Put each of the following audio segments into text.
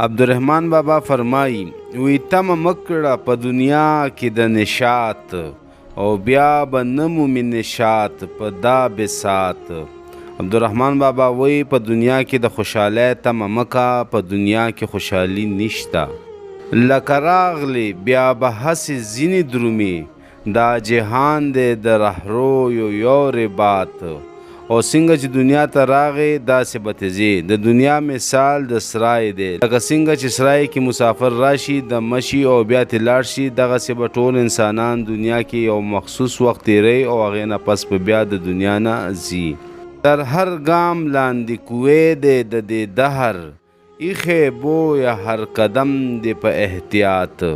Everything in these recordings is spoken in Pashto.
عبدالرحمن بابا فرمایي وی تمه مه کړه په دنیا کې د نشاط او بیا به نه مومي نشاط په دا بساط. عبدالرحمن بابا وی په دنیا کې د خوشحالۍ تمه مه کوه، په دنیا کې خوشحالي نشته. لکه راغلی بیا به هسې ځینې درومي، دا جهان دی د رهرویو یو رباط. او څنګه چې دنیا ته راغې داسې به ته ځې. د دنیا مثال د سرای دی، لکه څنګه چې سرای کې مسافر راشي د مشي او بیا ترې لاړ شي، دغسې به ټول انسانان دنیا کې یو مخصوص وخت تیروي او هغې نه پس به بیا د دنیا نه ځي. تر هر ګام لاندې کوې دی د دې دهر، ایښی بویه هر قدم دی په احتیاط.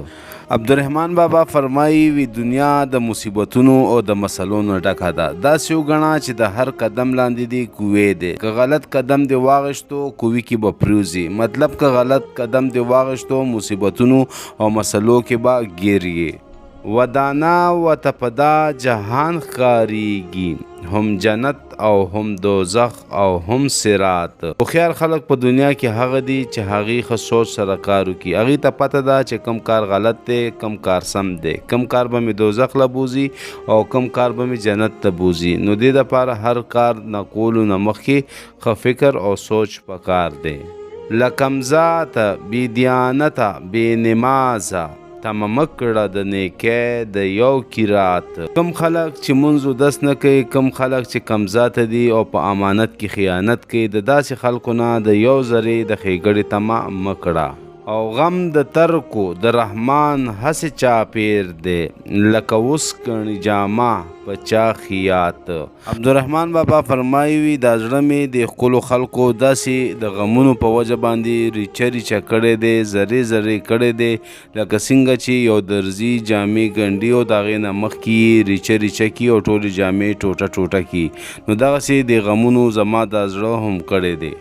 عبدالرحمن بابا فرمایي وی دنیا د مصیبتونو او د مسلو نه ډکه ده. داسې وګڼه چې د هر قدم لاندې دی کوې دی. که غلط قدم دی واغشتو کوې کې به پریوزي، مطلب که غلط قدم دی واغشتو مصیبتونو او مسلو کې به ګیریږي. ودانا و ته په دا جهان ښکارېږي، هم جنت او هم دوزخ او هم صراط. هوښیار خلک په دنیا کې هغه دي چې هغې ښه سوچ سره کار وکړي. هغې ته پته ده چې کم کار غلط دی، کم کار سم دی، کم کار به مې دوزخ له بوځي او کم کار به مې جنت ته بوځي. نو دې دپاره هر کار نه کولو نه مخکې ښه فکر او سوچ پکار دی. لکم ذاته بې دیانته بې نمازه، تمه مه کړه د نیکۍ د یو قرات. کم خلک چې منځ اودس نه کوي، کم خلک چې کم ذاته دي او په امانت کې خیانت کوي، د داسې خلکو نه د یو ذرې د ښېګړې تمه مه کړه. او غم د ترکو د رحمان هسې چاپیر دی، لکه وسکڼي جامه په چا خیاط. عبدالرحمن بابا فرمایي وي دا زړه مې د ښکلو خلکو داسې د غمونو په وجه باندې ریچه ریچه کړی دی، ذرې ذرې کړی دی، لکه څنګه چې یو درزي جامې ګنډي او د هغې نه مخکې یې ریچه ریچه کړي او ټولې جامې ټوټه ټوټه کړي. نو دغسې د غمونو زما دا زړه هم کړی دی.